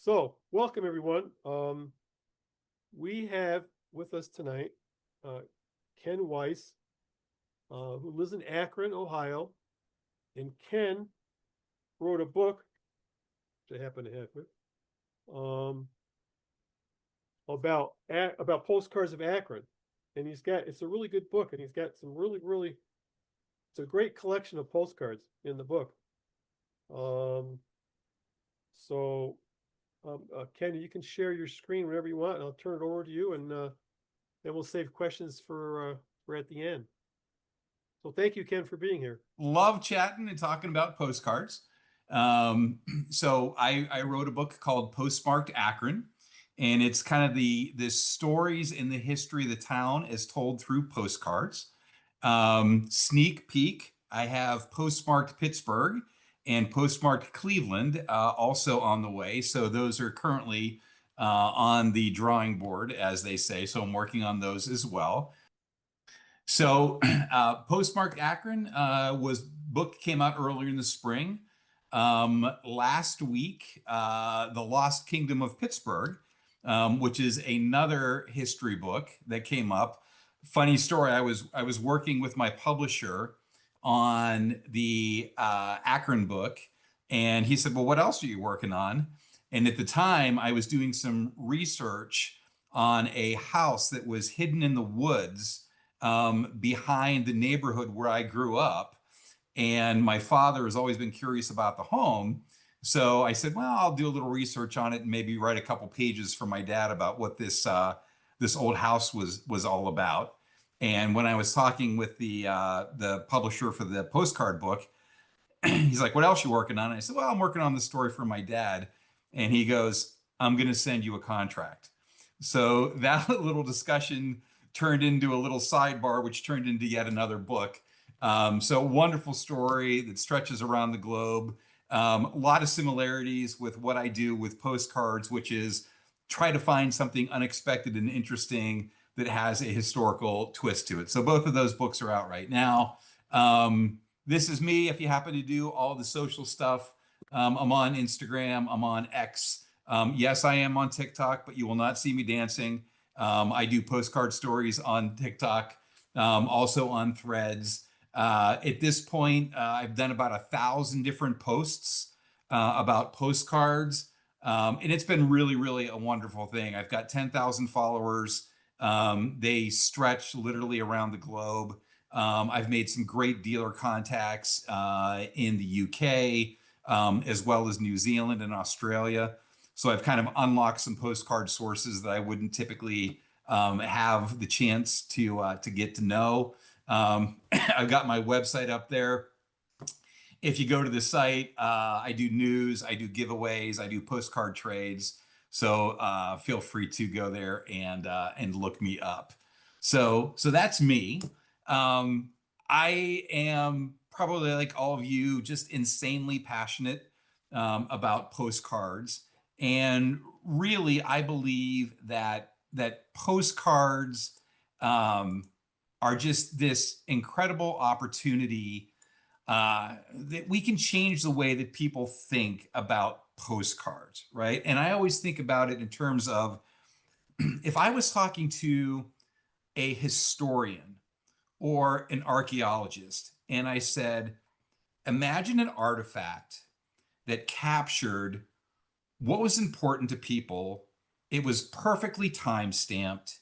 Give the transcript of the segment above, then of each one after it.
So, welcome everyone. We have with us tonight Ken Weiss, who lives in Akron, Ohio. And Ken wrote a book, which I happen to have with, um, about postcards of Akron. And it's a really good book, and he's got some it's a great collection of postcards in the book. Um, so Ken, you can share your screen whenever you want, and I'll turn it over to you, and then we'll save questions for at the end. So thank you, Ken, for being here. Love chatting and talking about postcards. Um, so I wrote a book called Postmarked Akron, and it's kind of the stories in the history of the town as told through postcards. Sneak peek, I have Postmarked Pittsburgh and Postmarked Cleveland also on the way. So those are currently on the drawing board, as they say. So I'm working on those as well. So, Postmarked Akron was book came out earlier in the spring. Last week, The Lost Kingdom of Pittsburgh, which is another history book that came up. Funny story. I was working with my publisher on the Akron book, and he said, "Well, what else are you working on?" And at the time, I was doing some research on a house that was hidden in the woods behind the neighborhood where I grew up. And my father has always been curious about the home. So I said, well, I'll do a little research on it and maybe write a couple pages for my dad about what this old house was all about. And when I was talking with the publisher for the postcard book, he's like, "What else you working on?" And I said, "Well, I'm working on the story for my dad." And he goes, "I'm going to send you a contract." So that little discussion turned into a little sidebar, which turned into yet another book. So wonderful story that stretches around the globe. A lot of similarities with what I do with postcards, which is try to find something unexpected and interesting that has a historical twist to it. So both of those books are out right now. This is me. If you happen to do all the social stuff, I'm on Instagram, I'm on X. Yes, I am on TikTok, but you will not see me dancing. I do postcard stories on TikTok, also on Threads. At this point, I've done about 1,000 different posts about postcards. And it's been really, really a wonderful thing. I've got 10,000 followers. They stretch literally around the globe. I've made some great dealer contacts in the UK, as well as New Zealand and Australia. So I've kind of unlocked some postcard sources that I wouldn't typically have the chance to get to know. I've got my website up there. If you go to the site, I do news, I do giveaways, I do postcard trades. So feel free to go there and look me up. So that's me. I am probably like all of you, just insanely passionate about postcards. And really, I believe that postcards are just this incredible opportunity that we can change the way that people think about postcards, right? And I always think about it in terms of if I was talking to a historian or an archaeologist, and I said, imagine an artifact that captured what was important to people. It was perfectly time stamped.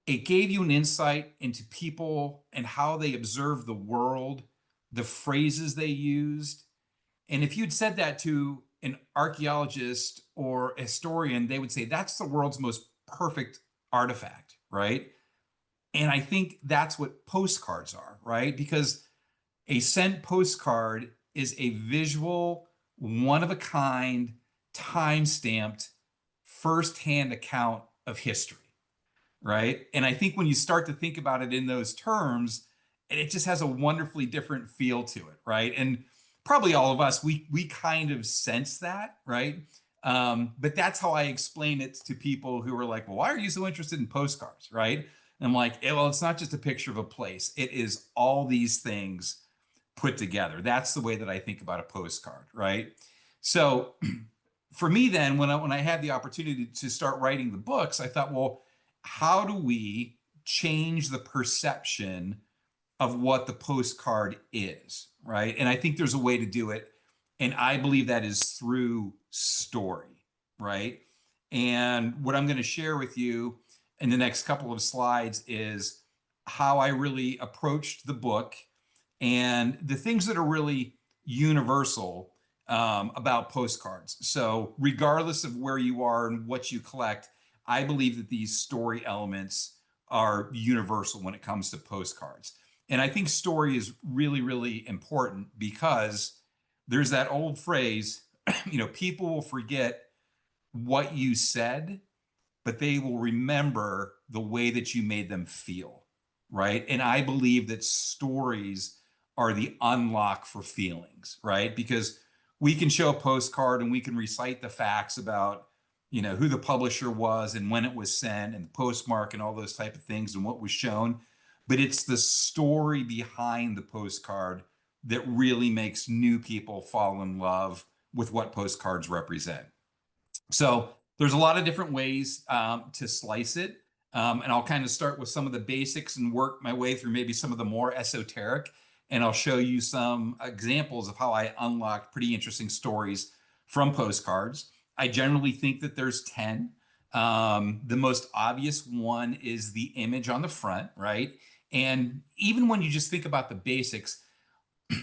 It gave you an insight into people and how they observed the world, the phrases they used. And if you'd said that to an archaeologist or a historian, they would say that's the world's most perfect artifact, right? And I think that's what postcards are, right? Because a sent postcard is a visual, one of a kind, time stamped, firsthand account of history, right? And I think when you start to think about it in those terms, it just has a wonderfully different feel to it, right? And probably all of us, we kind of sense that, right? But that's how I explain it to people who are like, well, why are you so interested in postcards, right? And I'm like, well, it's not just a picture of a place. It is all these things put together. That's the way that I think about a postcard, right? So for me then, when I had the opportunity to start writing the books, I thought, well, how do we change the perception of what the postcard is, right? And I think there's a way to do it. And I believe that is through story, right? And what I'm going to share with you in the next couple of slides is how I really approached the book and the things that are really universal about postcards. So, regardless of where you are and what you collect, I believe that these story elements are universal when it comes to postcards. And I think story is really, really important because there's that old phrase, people will forget what you said, but they will remember the way that you made them feel, right? And I believe that stories are the unlock for feelings, right? Because we can show a postcard and we can recite the facts about, who the publisher was and when it was sent and the postmark and all those type of things and what was shown. But it's the story behind the postcard that really makes new people fall in love with what postcards represent. So there's a lot of different ways to slice it. And I'll kind of start with some of the basics and work my way through maybe some of the more esoteric. And I'll show you some examples of how I unlocked pretty interesting stories from postcards. I generally think that there's 10. The most obvious one is the image on the front, right? And even when you just think about the basics,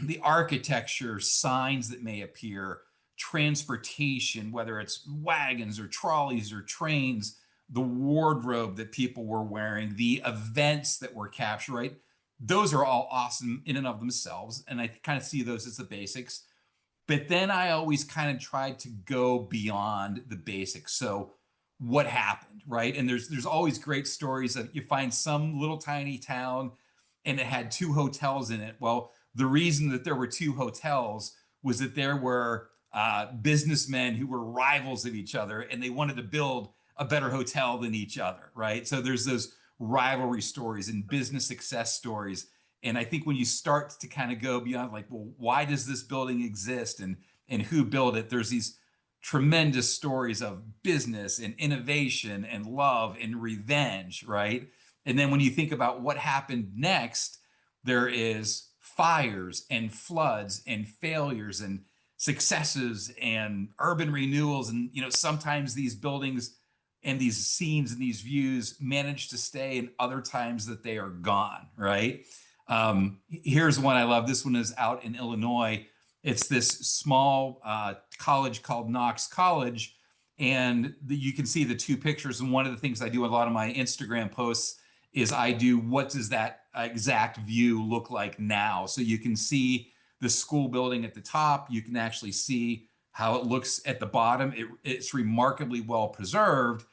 the architecture, signs that may appear, transportation, whether it's wagons or trolleys or trains, the wardrobe that people were wearing, the events that were captured, right? Those are all awesome in and of themselves. And I kind of see those as the basics. But then I always kind of tried to go beyond the basics. So what happened, right? And there's always great stories that you find some little tiny town and it had 2 hotels in it. Well, the reason that there were 2 hotels was that there were businessmen who were rivals of each other and they wanted to build a better hotel than each other, right? So there's those rivalry stories and business success stories. And I think when you start to kind of go beyond like, well, why does this building exist and who built it? There's these tremendous stories of business and innovation and love and revenge, right? And then when you think about what happened next, there is fires and floods and failures and successes and urban renewals. And, sometimes these buildings and these scenes and these views manage to stay and other times that they are gone, right? Here's one I love. This one is out in Illinois. It's this small college called Knox College. And you can see the 2 pictures. And one of the things I do in a lot of my Instagram posts is I do, what does that exact view look like now? So you can see the school building at the top. You can actually see how it looks at the bottom. It's remarkably well preserved.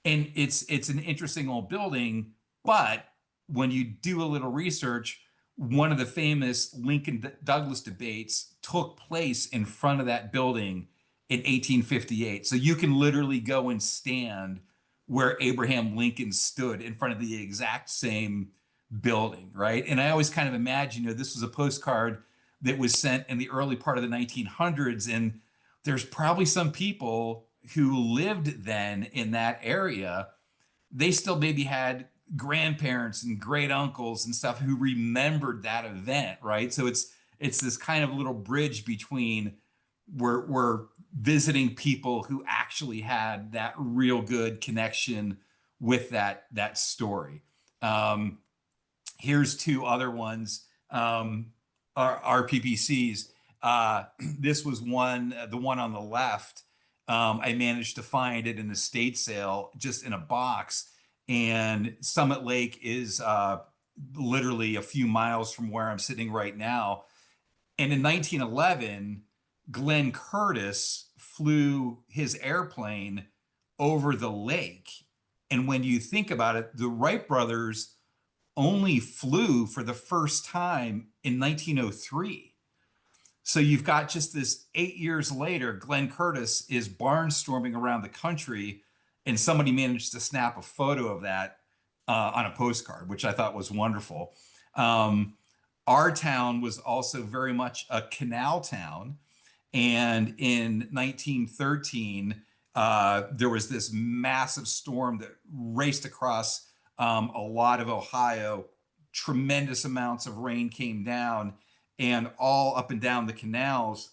And it's an interesting old building. But when you do a little research, one of the famous Lincoln Douglas debates took place in front of that building in 1858. So you can literally go and stand where Abraham Lincoln stood in front of the exact same building, right? And I always kind of imagine, this was a postcard that was sent in the early part of the 1900s, and there's probably some people who lived then in that area. They still maybe had grandparents and great uncles and stuff who remembered that event, right? So it's this kind of little bridge between we're visiting people who actually had that real good connection with that story. Here's 2 other ones, RPPCs. This was one, the one on the left. I managed to find it in an estate sale, just in a box. And Summit Lake is literally a few miles from where I'm sitting right now. And in 1911, Glenn Curtis flew his airplane over the lake. And when you think about it, the Wright brothers only flew for the first time in 1903. So you've got just this 8 years later, Glenn Curtis is barnstorming around the country, and somebody managed to snap a photo of that on a postcard, which I thought was wonderful. Our town was also very much a canal town. And in 1913, there was this massive storm that raced across a lot of Ohio. Tremendous amounts of rain came down, and all up and down the canals,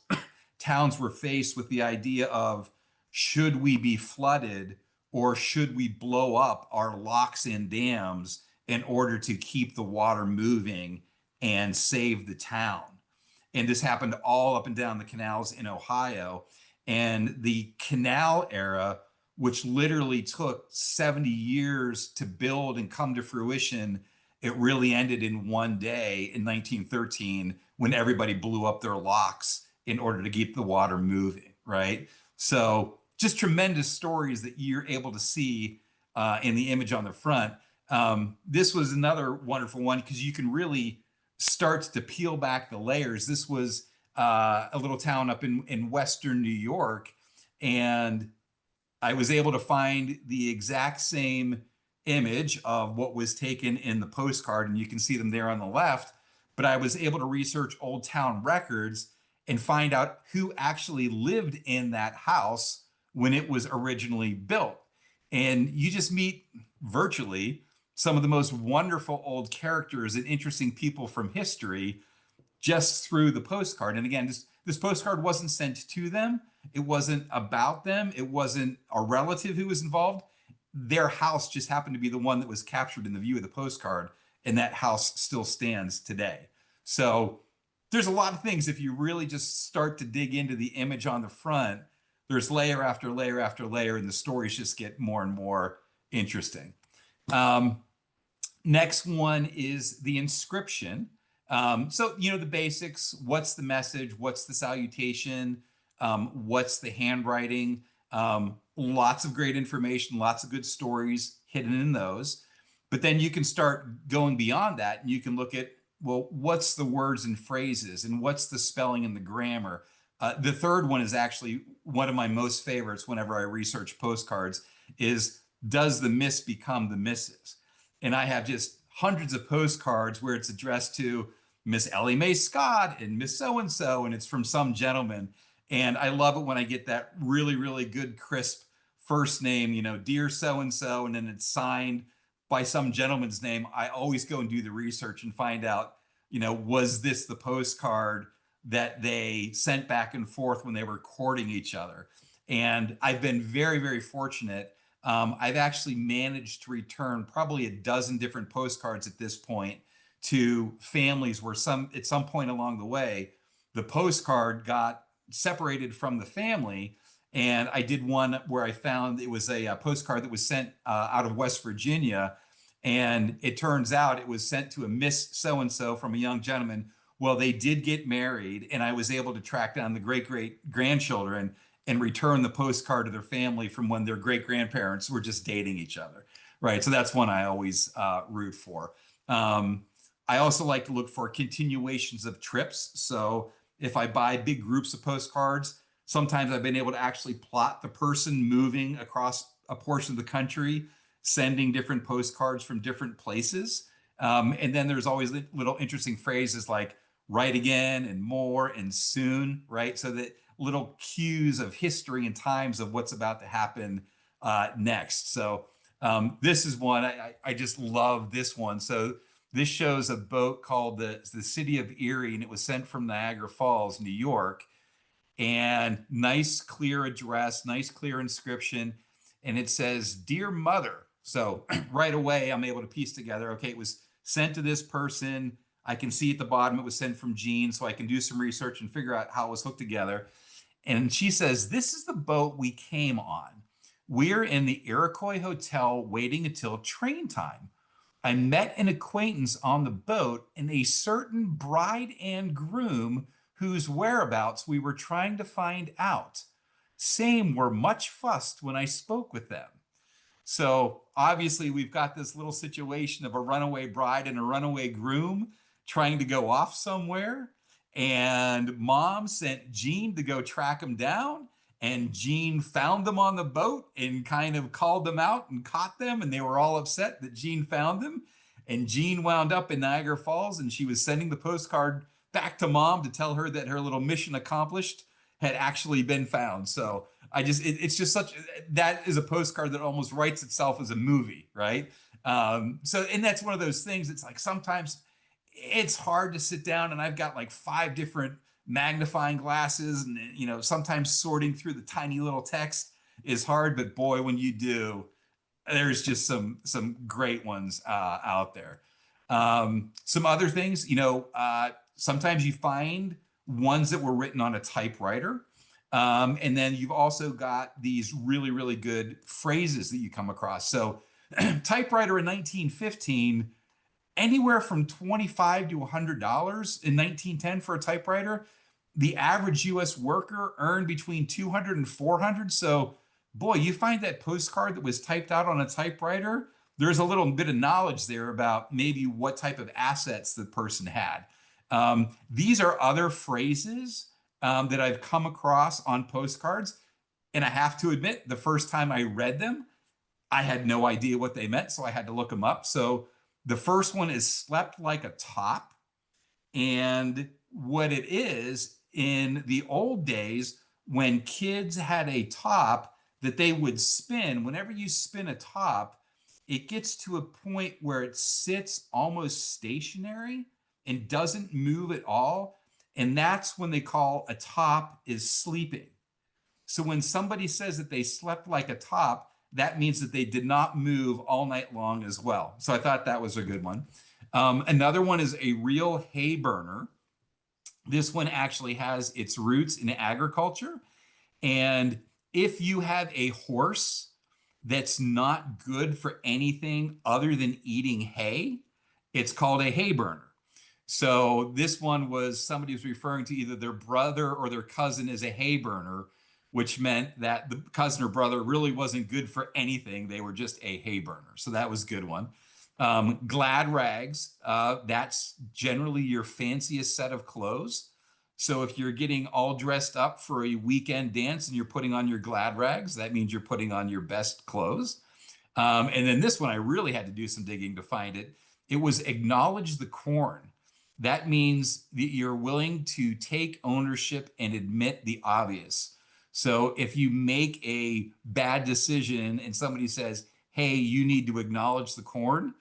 towns were faced with the idea of, should we be flooded or should we blow up our locks and dams in order to keep the water moving and save the town? And this happened all up and down the canals in Ohio. And the canal era, which literally took 70 years to build and come to fruition, it really ended in one day in 1913 when everybody blew up their locks in order to keep the water moving, right? So just tremendous stories that you're able to see in the image on the front. This was another wonderful one because you can really start to peel back the layers. This was a little town up in Western New York, and I was able to find the exact same image of what was taken in the postcard, and you can see them there on the left. But I was able to research old town records and find out who actually lived in that house when it was originally built. And you just meet virtually some of the most wonderful old characters and interesting people from history just through the postcard. And again, this postcard wasn't sent to them. It wasn't about them. It wasn't a relative who was involved. Their house just happened to be the one that was captured in the view of the postcard, and that house still stands today. So there's a lot of things. If you really just start to dig into the image on the front, there's layer after layer after layer, and the stories just get more and more interesting. Next one is the inscription. So, the basics: what's the message? What's the salutation? What's the handwriting? Lots of great information, lots of good stories hidden in those. But then you can start going beyond that, and you can look at, well, what's the words and phrases, and what's the spelling and the grammar? The third one is actually one of my most favorites whenever I research postcards, is, does the miss become the misses? And I have just hundreds of postcards where it's addressed to Miss Ellie Mae Scott and Miss So-and-so, and it's from some gentleman. And I love it when I get that really, really good, crisp first name, dear so-and-so, and then it's signed by some gentleman's name. I always go and do the research and find out, was this the postcard that they sent back and forth when they were courting each other? And I've been very, very fortunate. I've actually managed to return probably a dozen different postcards at this point to families where at some point along the way, the postcard got separated from the family. And I did one where I found it was a postcard that was sent out of West Virginia. And it turns out it was sent to a Miss So-and-so from a young gentleman. Well, they did get married, and I was able to track down the great-great-grandchildren and return the postcard to their family from when their great-grandparents were just dating each other, right? So that's one I always root for. I also like to look for continuations of trips. So if I buy big groups of postcards, sometimes I've been able to actually plot the person moving across a portion of the country, sending different postcards from different places. And then there's always little interesting phrases like "right again" and "more" and "soon," right? So that little cues of history and times of what's about to happen next. So this is one, I just love this one. So this shows a boat called the City of Erie, and it was sent from Niagara Falls, New York. And nice, clear address, nice, clear inscription. And it says, "Dear Mother." So right away, I'm able to piece together, okay, it was sent to this person. I can see at the bottom it was sent from Jean, so I can do some research and figure out how it was hooked together. And she says, "This is the boat we came on. We're in the Iroquois Hotel waiting until train time. I met an acquaintance on the boat and a certain bride and groom whose whereabouts we were trying to find out. Same were much fussed when I spoke with them." So obviously we've got this little situation of a runaway bride and a runaway groom trying to go off somewhere. And Mom sent Jean to go track them down. And Jean found them on the boat and kind of called them out and caught them. And they were all upset that Jean found them. And Jean wound up in Niagara Falls, and she was sending the postcard back to Mom to tell her that her little mission accomplished had actually been found. So it's just such, that is a postcard that almost writes itself as a movie, right? And that's one of those things. It's like sometimes it's hard to sit down, and I've got like 5 different magnifying glasses, and sometimes sorting through the tiny little text is hard. But boy, when you do, there's just some great ones out there. Some other things, sometimes you find ones that were written on a typewriter. And then you've also got these really, really good phrases that you come across. So typewriter in 1915, anywhere from $25 to $100 in 1910 for a typewriter. The average US worker earned between 200 and 400. So boy, you find that postcard that was typed out on a typewriter, there's a little bit of knowledge there about maybe what type of assets the person had. These are other phrases that I've come across on postcards. And I have to admit, the first time I read them, I had no idea what they meant, so I had to look them up. So the first one is slept like a top. And what it is, in the old days, when kids had a top that they would spin, whenever you spin a top, it gets to a point where it sits almost stationary and doesn't move at all. And that's when they call a top is sleeping. So when somebody says that they slept like a top, that means that they did not move all night long as well. So I thought that was a good one. Another one is a real hay burner. This one actually has its roots in agriculture. And if you have a horse that's not good for anything other than eating hay, it's called a hay burner. So this one was, somebody was referring to either their brother or their cousin as a hay burner, which meant that the cousin or brother really wasn't good for anything. They were just a hay burner. So that was a good one. Glad rags, that's generally your fanciest set of clothes. So if you're getting all dressed up for a weekend dance and you're putting on your glad rags, that means you're putting on your best clothes. And then this one, I really had to do some digging to find it. It was acknowledge the corn. That means that you're willing to take ownership and admit the obvious. So if you make a bad decision and somebody says, hey, you need to acknowledge the corn,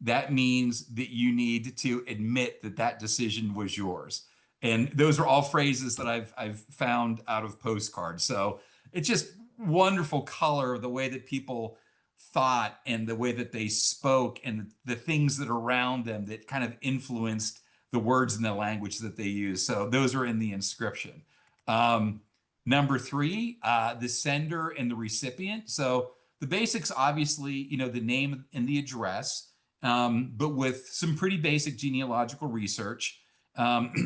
that means that you need to admit that that decision was yours. And those are all phrases that I've found out of postcards. So it's just wonderful color, the way that people thought and the way that they spoke and the things that are around them that kind of influenced the words and the language that they use. So those are in the inscription. Number 3, the sender and the recipient. So the basics, obviously, the name and the address, but with some pretty basic genealogical research,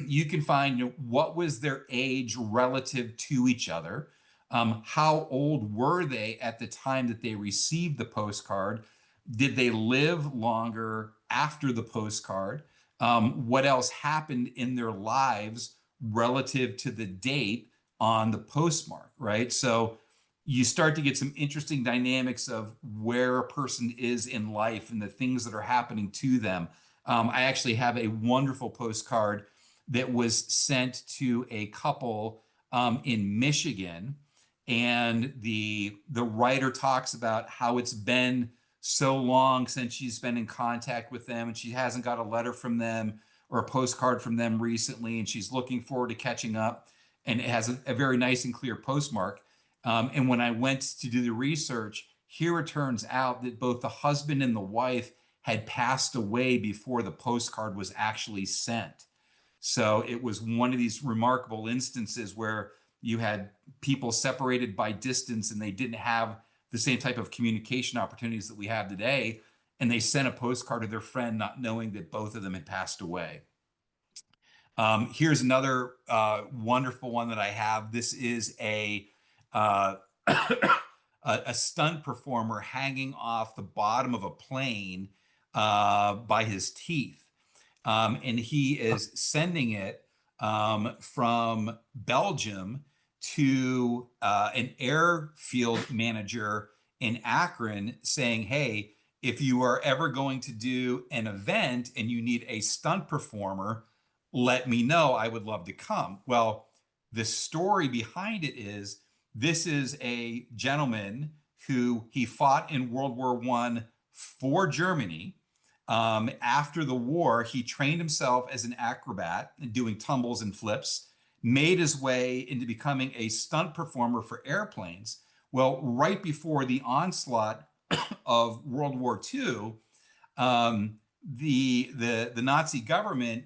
you can find what was their age relative to each other, how old were they at the time that they received the postcard, did they live longer after the postcard, what else happened in their lives relative to the date on the postmark, right? So you start to get some interesting dynamics of where a person is in life and the things that are happening to them. I actually have a wonderful postcard that was sent to a couple in Michigan, and the writer talks about how it's been so long since she's been in contact with them and she hasn't got a letter from them or a postcard from them recently, and she's looking forward to catching up. And it has a very nice and clear postmark. And when I went to do the research, here it turns out that both the husband and the wife had passed away before the postcard was actually sent. So it was one of these remarkable instances where you had people separated by distance and they didn't have the same type of communication opportunities that we have today. And they sent a postcard to their friend not knowing that both of them had passed away. Here's another wonderful one that I have. This is a a stunt performer hanging off the bottom of a plane by his teeth. And he is sending it from Belgium to an airfield manager in Akron saying, hey, if you are ever going to do an event and you need a stunt performer, let me know. I would love to come. Well, The story behind it is this is a gentleman who he fought in World War I for Germany. After the war, he trained himself as an acrobat and doing tumbles and flips, made his way into becoming a stunt performer for airplanes. Well, right before the onslaught of World War II, the Nazi government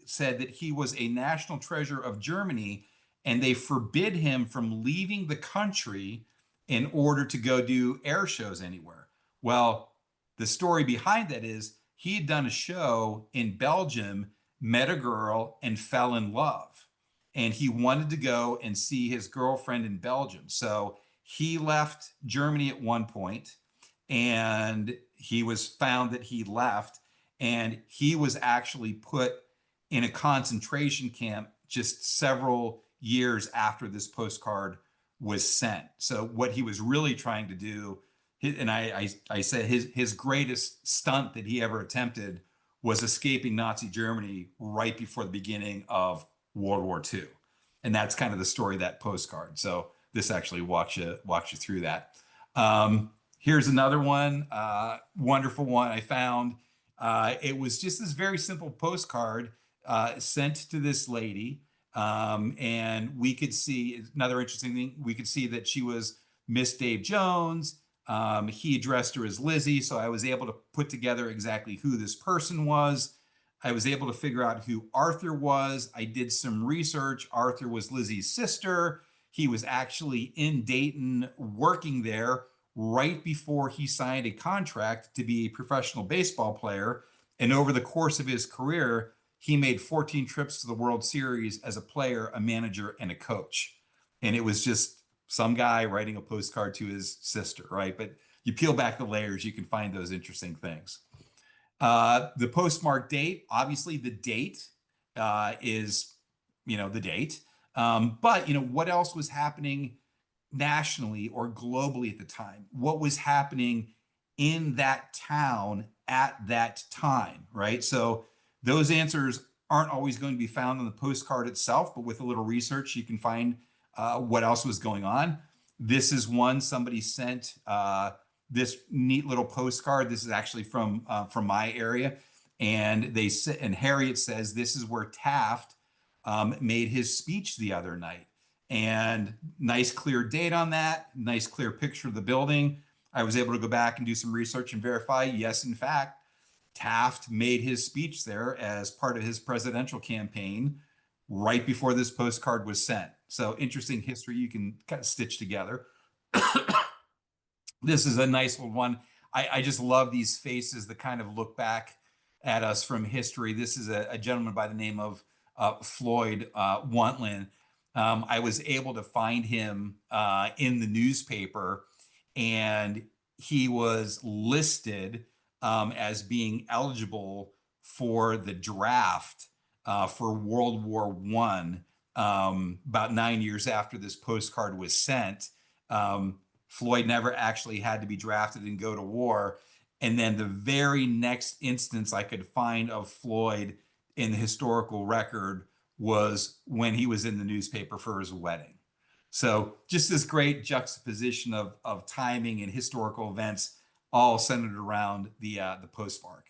said that he was a national treasure of Germany, and they forbid him from leaving the country in order to go do air shows anywhere. Well, the story behind that is he had done a show in Belgium, met a girl, and fell in love. And he wanted to go and see his girlfriend in Belgium. So he left Germany at one point, and he was found that he left, and he was actually put in a concentration camp just several years after this postcard was sent. So what he was really trying to do, and I said his greatest stunt that he ever attempted was escaping Nazi Germany right before the beginning of World War II. And that's kind of the story of that postcard. So this actually walks you through that. Here's another one, wonderful one I found. It was just this very simple postcard sent to this lady. And we could see another interesting thing. We could see that she was Miss Dave Jones. He addressed her as Lizzie. So I was able to put together exactly who this person was. I was able to figure out who Arthur was. I did some research. Arthur was Lizzie's sister. He was actually in Dayton working there right before he signed a contract to be a professional baseball player. And over the course of his career, he made 14 trips to the World Series as a player, a manager, and a coach. And it was just some guy writing a postcard to his sister, right? But you peel back the layers, you can find those interesting things. The postmark date, obviously the date is, the date. But, what else was happening nationally or globally at the time? What was happening in that town at that time, right? So those answers aren't always going to be found on the postcard itself, but with a little research, you can find what else was going on. This is one somebody sent this neat little postcard. This is actually from my area, and Harriet says this is where Taft made his speech the other night. And nice clear date on that, nice clear picture of the building. I was able to go back and do some research and verify, yes, in fact, Taft made his speech there as part of his presidential campaign right before this postcard was sent. So interesting history you can kind of stitch together. This is a nice one. I just love these faces that kind of look back at us from history. This is a gentleman by the name of Floyd Wantland. I was able to find him in the newspaper, and he was listed as being eligible for the draft for World War I about 9 years after this postcard was sent. Floyd never actually had to be drafted and go to war. And then the very next instance I could find of Floyd in the historical record was when he was in the newspaper for his wedding. So just this great juxtaposition of timing and historical events, all centered around the postmark,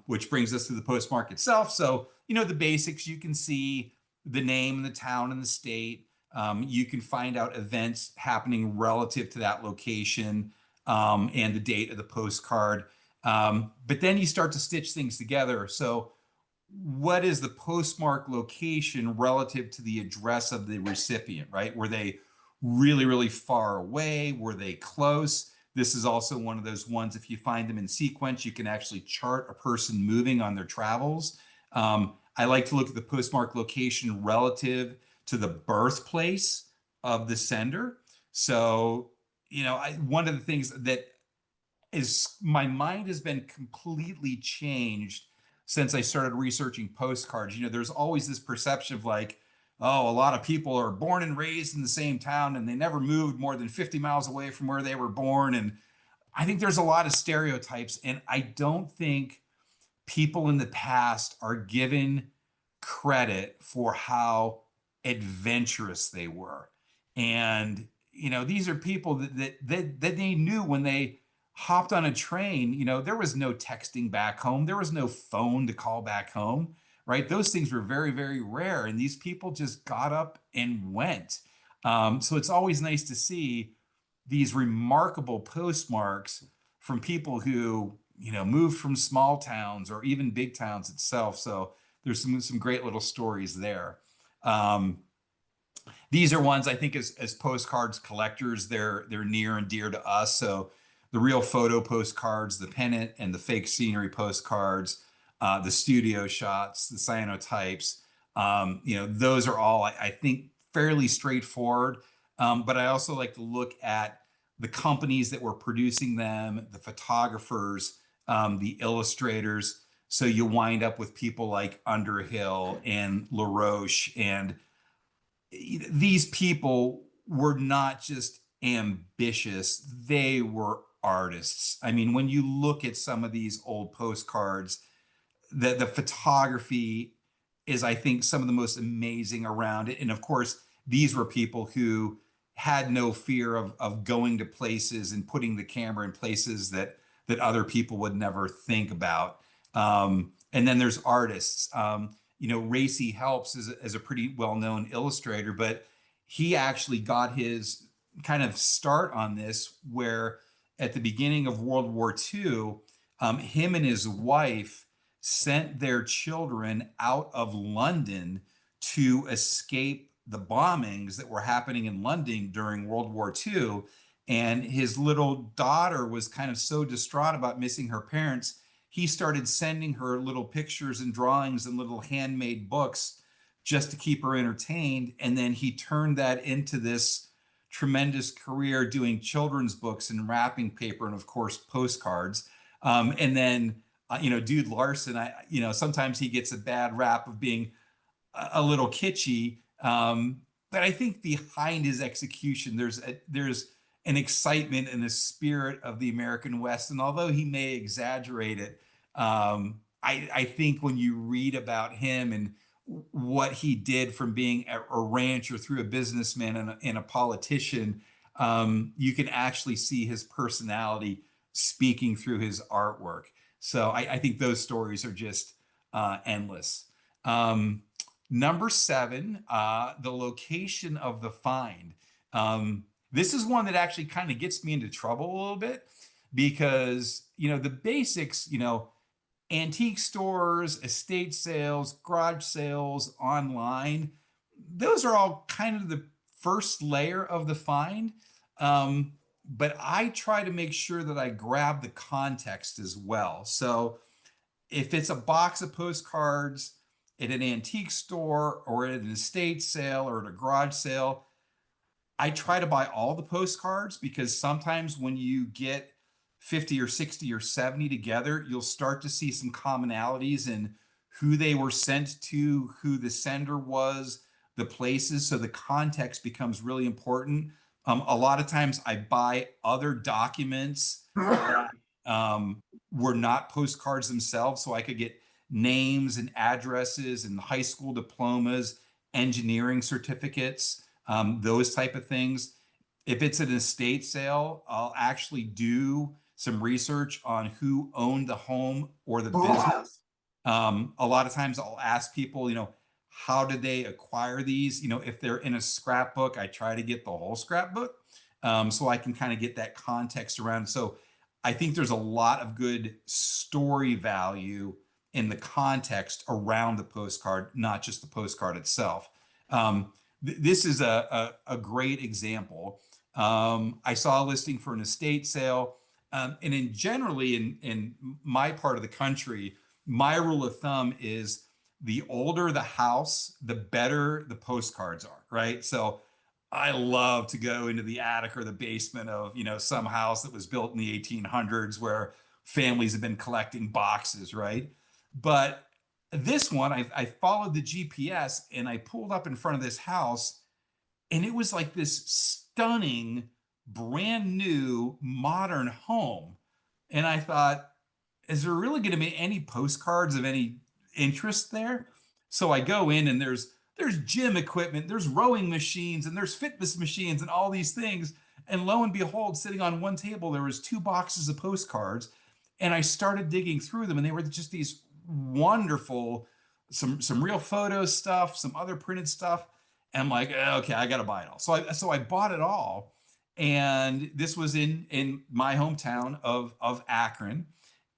which brings us to the postmark itself. So, the basics, you can see the name, the town, and the state. You can find out events happening relative to that location and the date of the postcard. But then you start to stitch things together. So what is the postmark location relative to the address of the recipient, right? Were they really, really far away? Were they close? This is also one of those ones, if you find them in sequence, you can actually chart a person moving on their travels. I like to look at the postmark location relative to the birthplace of the sender. So, one of the things that is, my mind has been completely changed since I started researching postcards. There's always this perception of like, oh, a lot of people are born and raised in the same town and they never moved more than 50 miles away from where they were born. And I think there's a lot of stereotypes, and I don't think people in the past are given credit for how adventurous they were. And, these are people that they knew when they hopped on a train, there was no texting back home. There was no phone to call back home, right? Those things were very, very rare. And these people just got up and went. So it's always nice to see these remarkable postmarks from people who, moved from small towns or even big towns itself. So there's some great little stories there. Um, these are ones I think as postcards collectors, they're near and dear to us. So the real photo postcards, the pennant and the fake scenery postcards, the studio shots, the cyanotypes, those are all I think fairly straightforward. But I also like to look at the companies that were producing them, the photographers, the illustrators. So you wind up with people like Underhill and LaRoche, and these people were not just ambitious, they were artists. I mean, when you look at some of these old postcards, the photography is, I think, some of the most amazing around it. And of course, these were people who had no fear of going to places and putting the camera in places that other people would never think about. And then there's artists. Racy Helps is a pretty well-known illustrator, but he actually got his kind of start on this where at the beginning of World War II, him and his wife sent their children out of London to escape the bombings that were happening in London during World War II. And his little daughter was kind of so distraught about missing her parents, he started sending her little pictures and drawings and little handmade books just to keep her entertained. And then he turned that into this tremendous career doing children's books and wrapping paper and, of course, postcards. And then, Dude Larson, sometimes he gets a bad rap of being a little kitschy. But I think behind his execution, there's an excitement and a spirit of the American West. And although he may exaggerate it, I think when you read about him and what he did from being a rancher through a businessman and a politician, you can actually see his personality speaking through his artwork. So I think those stories are just endless. Number 7, the location of the find. This is one that actually kind of gets me into trouble a little bit because, the basics, antique stores, estate sales, garage sales, online, those are all kind of the first layer of the find. But I try to make sure that I grab the context as well. So if it's a box of postcards at an antique store or at an estate sale or at a garage sale, I try to buy all the postcards because sometimes when you get 50 or 60 or 70 together, you'll start to see some commonalities in who they were sent to, who the sender was, the places. So the context becomes really important. A lot of times I buy other documents that were not postcards themselves, so I could get names and addresses and high school diplomas, engineering certificates, those type of things. If it's an estate sale, I'll actually do some research on who owned the home or the business. A lot of times I'll ask people, how did they acquire these? If they're in a scrapbook, I try to get the whole scrapbook so I can kind of get that context around. So I think there's a lot of good story value in the context around the postcard, not just the postcard itself. This is a great example. I saw a listing for an estate sale. And generally in my part of the country, my rule of thumb is the older the house, the better the postcards are, right? So I love to go into the attic or the basement of, some house that was built in the 1800s where families have been collecting boxes, right? But this one, I followed the GPS and I pulled up in front of this house, and it was like this stunning, brand new, modern home. And I thought, is there really going to be any postcards of any interest there? So I go in and there's there's gym equipment, there's rowing machines, and there's fitness machines and all these things. And lo and behold, sitting on one table, there was 2 boxes of postcards. And I started digging through them, and they were just these wonderful, some real photo stuff, some other printed stuff. And I'm like, okay, I got to buy it all. So I bought it all, and this was in my hometown of Akron,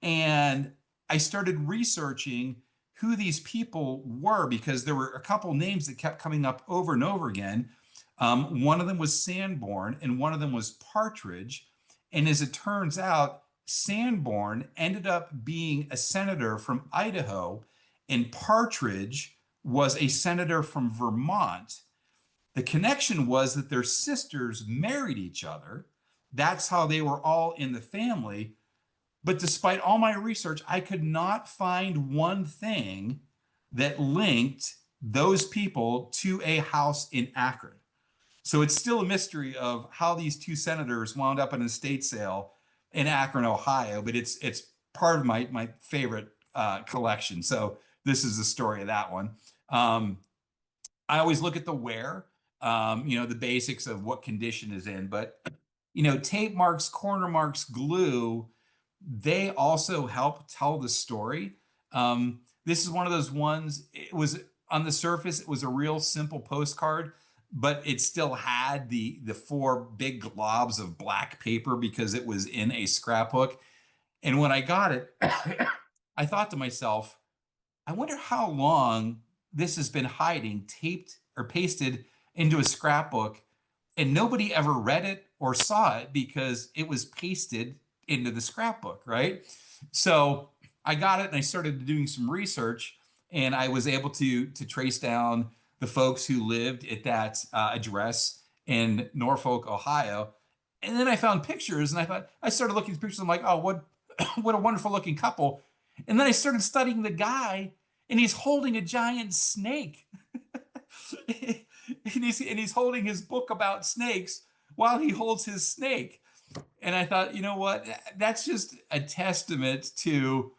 and I started researching who these people were because there were a couple names that kept coming up over and over again. One of them was Sanborn, and one of them was Partridge. And as it turns out, Sanborn ended up being a senator from Idaho, and Partridge was a senator from Vermont. The connection was that their sisters married each other. That's how they were all in the family. But despite all my research, I could not find one thing that linked those people to a house in Akron. So it's still a mystery of how these two senators wound up in an estate sale in Akron, Ohio, but it's part of my favorite collection. So this is the story of that one. I always look at the wear, the basics of what condition is in, but tape marks, corner marks, glue, they also help tell the story. This is one of those ones, it was on the surface, it was a real simple postcard, but it still had the 4 big globs of black paper because it was in a scrapbook. And when I got it, I thought to myself, I wonder how long this has been hiding, taped or pasted into a scrapbook, and nobody ever read it or saw it because it was pasted into the scrapbook, right? So I got it and I started doing some research, and I was able to trace down the folks who lived at that address in Norfolk, Ohio. And then I found pictures, and I started looking at pictures. I'm like, oh, what what a wonderful looking couple. And then I started studying the guy, and he's holding a giant snake. and he's holding his book about snakes while he holds his snake. And I thought, you know what? That's just a testament to,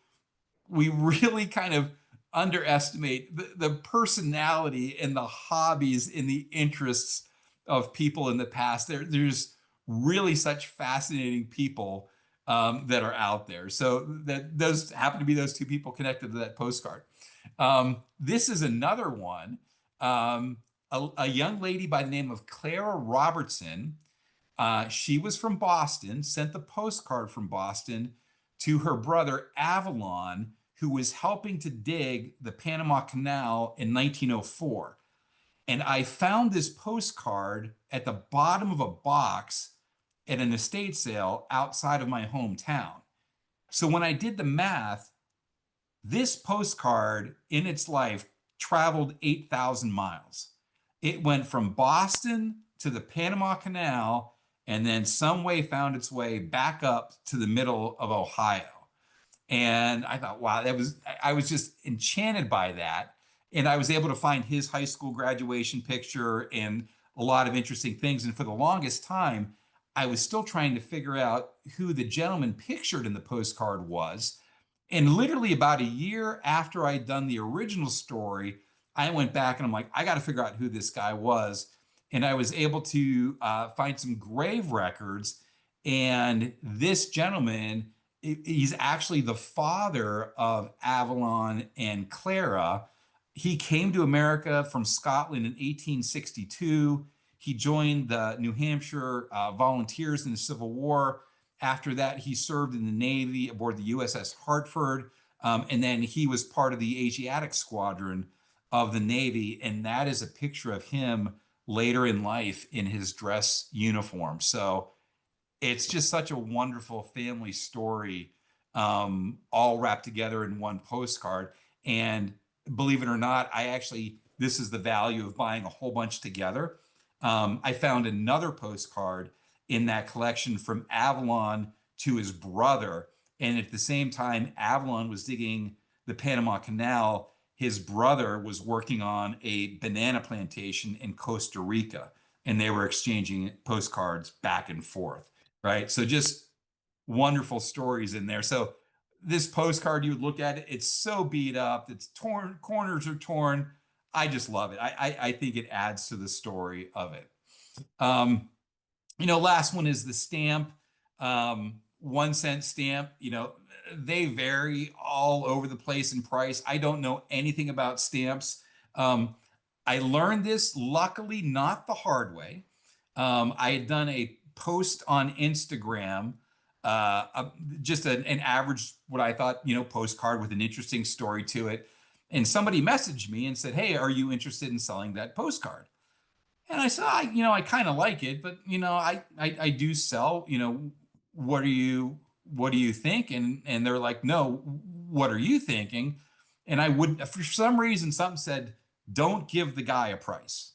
we really kind of underestimate the personality and the hobbies and the interests of people in the past. There's really such fascinating people that are out there. So that those happen to be those two people connected to that postcard. This is another one. A young lady by the name of Clara Robertson. She was from Boston, sent the postcard from Boston to her brother Avalon, who was helping to dig the Panama Canal in 1904. And I found this postcard at the bottom of a box at an estate sale outside of my hometown. So when I did the math, this postcard in its life traveled 8,000 miles. It went from Boston to the Panama Canal, and then some way found its way back up to the middle of Ohio. And I thought, wow, I was just enchanted by that. And I was able to find his high school graduation picture and a lot of interesting things. And for the longest time, I was still trying to figure out who the gentleman pictured in the postcard was. And literally about a year after I'd done the original story, I went back and I'm like, I got to figure out who this guy was. And I was able to find some grave records. And this gentleman, he's actually the father of Avalon and Clara. He came to America from Scotland in 1862. He joined the New Hampshire Volunteers in the Civil War. After that, he served in the Navy aboard the USS Hartford. And then he was part of the Asiatic Squadron of the Navy. And that is a picture of him later in life in his dress uniform. So it's just such a wonderful family story, all wrapped together in one postcard. And believe it or not, this is the value of buying a whole bunch together. I found another postcard in that collection from Avalon to his brother. And at the same time, Avalon was digging the Panama Canal, his brother was working on a banana plantation in Costa Rica, and they were exchanging postcards back and forth, right? So just wonderful stories in there. So this postcard, you would look at it, it's so beat up, it's torn, corners are torn. I just love it. I think it adds to the story of it. Um, last one is the stamp. 1 cent stamp, they vary all over the place in price. I don't know anything about stamps. Um, I learned this, luckily, not the hard way. I had done a post on Instagram, just an average, what I thought, postcard with an interesting story to it. And somebody messaged me and said, "Hey, are you interested in selling that postcard?" And I said, I kind of like it, but I do sell, what are you thinking? And they're like, "No, what are you thinking?" And I would, for some reason, something said, "Don't give the guy a price."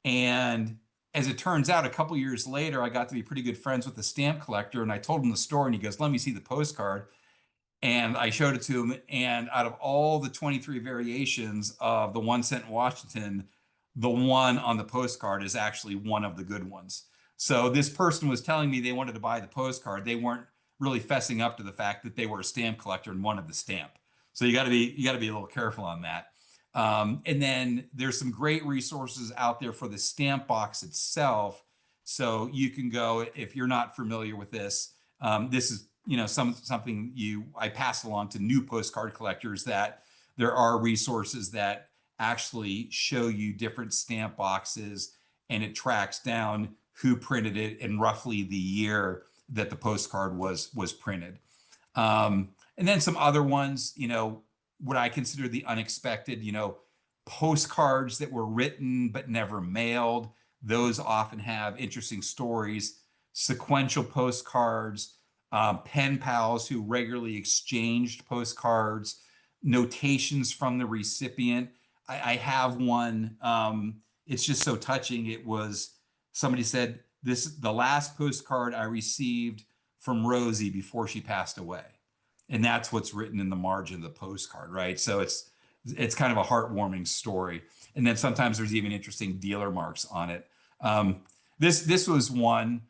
And as it turns out, a couple years later, I got to be pretty good friends with the stamp collector, and I told him the story, and he goes, "Let me see the postcard." And I showed it to him. And out of all the 23 variations of the 1 cent in Washington, the one on the postcard is actually one of the good ones. So this person was telling me they wanted to buy the postcard. They weren't really fessing up to the fact that they were a stamp collector and wanted the stamp. So you got to be a little careful on that. And then there's some great resources out there for the stamp box itself. So you can go, if you're not familiar with this, this is something I pass along to new postcard collectors, that there are resources that actually show you different stamp boxes, and it tracks down who printed it and roughly the year that the postcard was printed. And then some other ones, what I consider the unexpected, postcards that were written but never mailed. Those often have interesting stories. Sequential postcards, pen pals who regularly exchanged postcards, notations from the recipient. I have one. It's just so touching. It was, somebody said, the last postcard I received from Rosie before she passed away. And that's what's written in the margin of the postcard, right? So it's kind of a heartwarming story. And then sometimes there's even interesting dealer marks on it. This was one.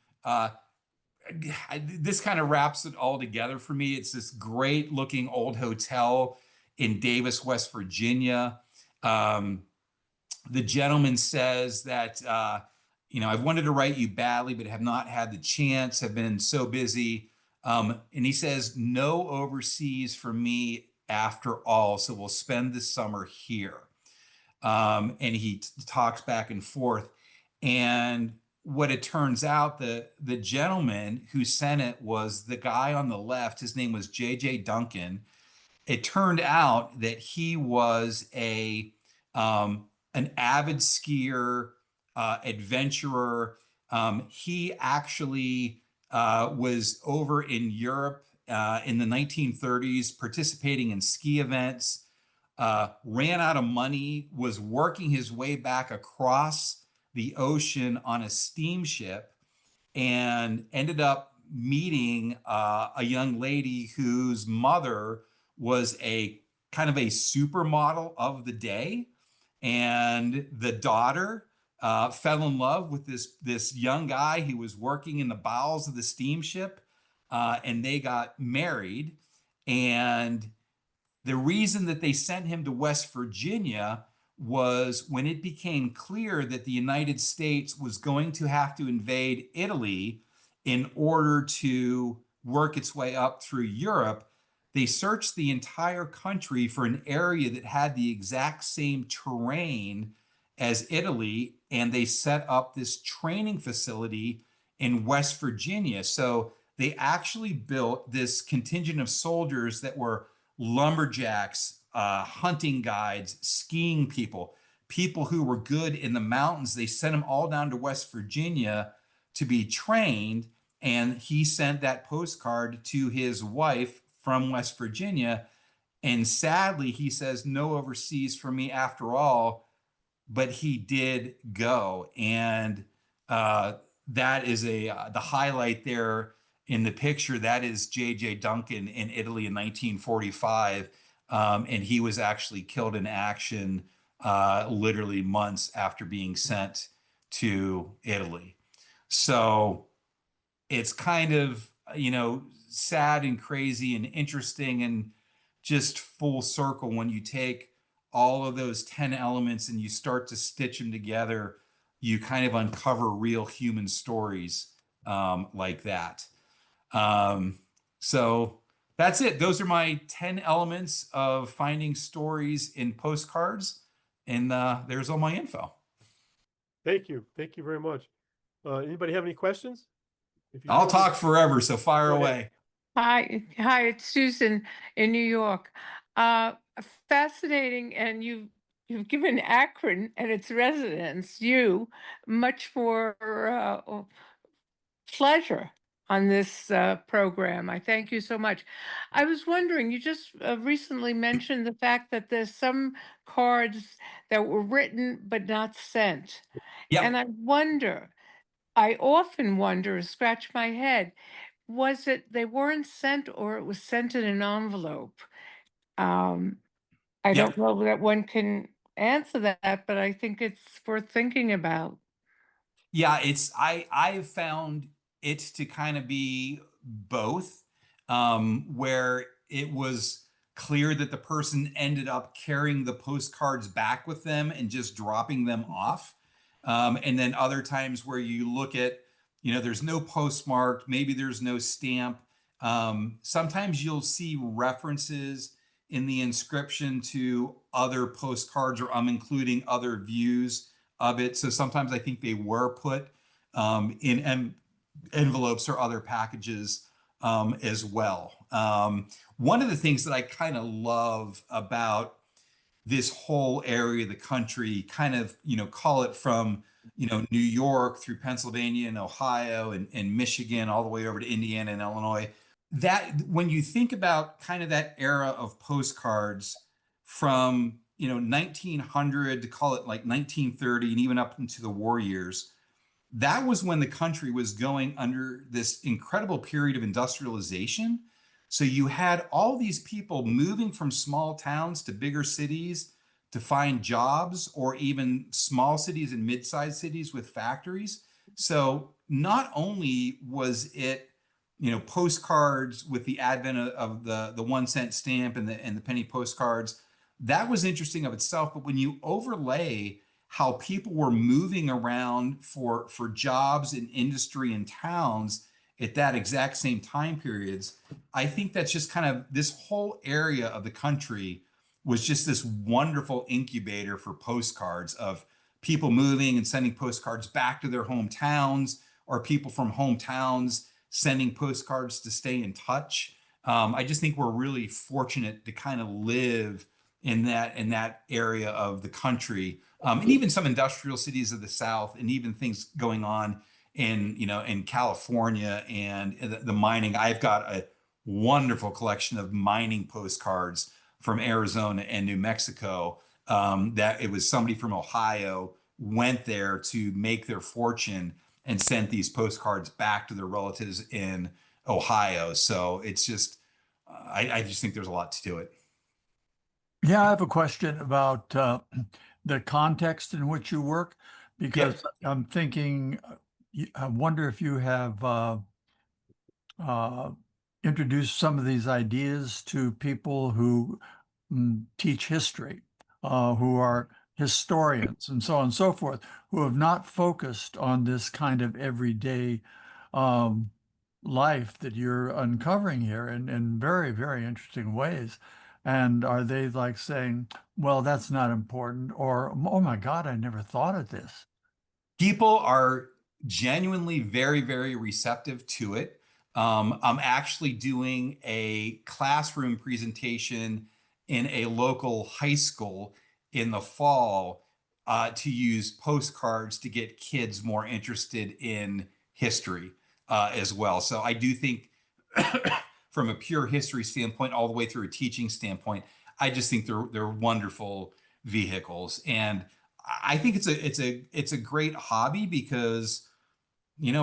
This kind of wraps it all together for me. It's this great looking old hotel in Davis, West Virginia. The gentleman says that, "I've wanted to write you badly, but have not had the chance, have been so busy." And he says, "No overseas for me after all. So we'll spend the summer here." And he talks back and forth. And what it turns out, the gentleman who sent it was the guy on the left. His name was J.J. Duncan. It turned out that he was an avid skier, adventurer. He actually was over in Europe in the 1930s, participating in ski events. Ran out of money, was working his way back across the ocean on a steamship, and ended up meeting a young lady whose mother was a kind of a supermodel of the day. And the daughter fell in love with this young guy who was working in the bowels of the steamship, and they got married. And the reason that they sent him to West Virginia was when it became clear that the United States was going to have to invade Italy in order to work its way up through Europe. They searched the entire country for an area that had the exact same terrain as Italy, and they set up this training facility in West Virginia. So they actually built this contingent of soldiers that were lumberjacks, hunting guides, skiing people, people who were good in the mountains. They sent them all down to West Virginia to be trained. And he sent that postcard to his wife from West Virginia. And sadly, he says, "No overseas for me after all," but he did go. And that is the highlight there in the picture. That is J.J. Duncan in Italy in 1945. And he was actually killed in action literally months after being sent to Italy. So it's kind of, sad and crazy and interesting, and just full circle when you take all of those 10 elements and you start to stitch them together, you kind of uncover real human stories like that. So that's it. Those are my 10 elements of finding stories in postcards. And there's all my info. Thank you. Thank you very much. Anybody have any questions? If you I'll do, talk forever, so fire go ahead. away. Hi, it's Susan in New York. Uh, Fascinating, and you've given Akron and its residents much more pleasure on this program. I thank you so much. I was wondering, you just recently mentioned the fact that there's some cards that were written but not sent, and Yep. I often wonder, scratch my head, was it they weren't sent or it was sent in an envelope? Um, I Yep. don't know that one can answer that, but I think it's worth thinking about. Yeah, I've found it to kind of be both, where it was clear that the person ended up carrying the postcards back with them and just dropping them off. And then other times where you look at, there's no postmark, maybe there's no stamp. Sometimes you'll see references in the inscription to other postcards, or I'm including other views of it. So sometimes I think they were put in envelopes or other packages as well. One of the things that I kind of love about this whole area of the country, kind of, call it from, New York through Pennsylvania and Ohio and Michigan, all the way over to Indiana and Illinois, that when you think about kind of that era of postcards from 1900 to call it like 1930 and even up into the war years, that was when the country was going under this incredible period of industrialization. So you had all these people moving from small towns to bigger cities to find jobs, or even small cities and mid-sized cities with factories. So not only was it, postcards with the advent of the 1 cent stamp and the penny postcards, that was interesting of itself. But when you overlay how people were moving around for jobs in industry and towns at that exact same time periods, I think that's just kind of, this whole area of the country was just this wonderful incubator for postcards, of people moving and sending postcards back to their hometowns, or people from hometowns sending postcards to stay in touch. I just think we're really fortunate to kind of live in that area of the country, and even some industrial cities of the South, and even things going on in California and the mining. I've got a wonderful collection of mining postcards from Arizona and New Mexico. That it was somebody from Ohio went there to make their fortune and sent these postcards back to their relatives in Ohio. So it's just, I just think there's a lot to it. Yeah, I have a question about the context in which you work, because I'm thinking, I wonder if you have uh, introduced some of these ideas to people who teach history, who are historians and so on and so forth, who have not focused on this kind of everyday life that you're uncovering here in very, very interesting ways. And are they like saying, well, that's not important, or, oh my God, I never thought of this? People are genuinely very, very receptive to it. I'm actually doing a classroom presentation in a local high school in the fall to use postcards to get kids more interested in history as well. So I do think from a pure history standpoint, all the way through a teaching standpoint, I just think they're wonderful vehicles. And I think it's a great hobby because,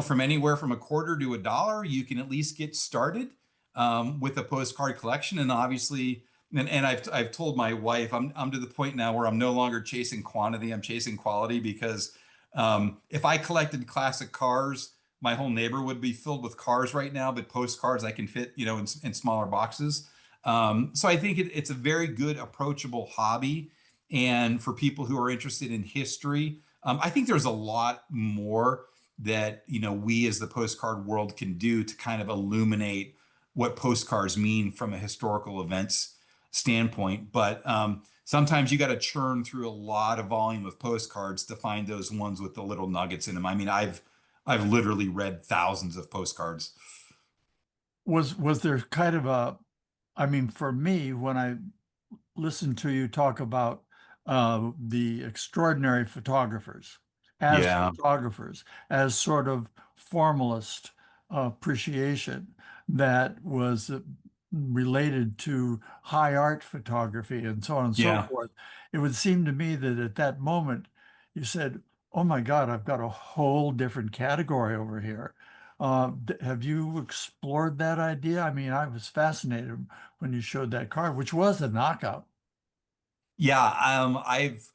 from anywhere from a quarter to $1, you can at least get started with a postcard collection. And obviously, and I've told my wife, I'm to the point now where I'm no longer chasing quantity, I'm chasing quality, because if I collected classic cars, my whole neighbor would be filled with cars right now, but postcards I can fit, in smaller boxes. So I think it's a very good, approachable hobby. And for people who are interested in history, I think there's a lot more that, we as the postcard world can do to kind of illuminate what postcards mean from a historical events standpoint. But sometimes you got to churn through a lot of volume of postcards to find those ones with the little nuggets in them. I mean, I've literally read thousands of postcards. Was there kind of I mean, for me, when I listen to you talk about the extraordinary photographers Yeah. as sort of formalist appreciation that was related to high art photography and so on and so Yeah. forth. It would seem to me that at that moment you said, "Oh my God, I've got a whole different category over here." Have you explored that idea? I mean, I was fascinated when you showed that card, which was a knockout. Yeah,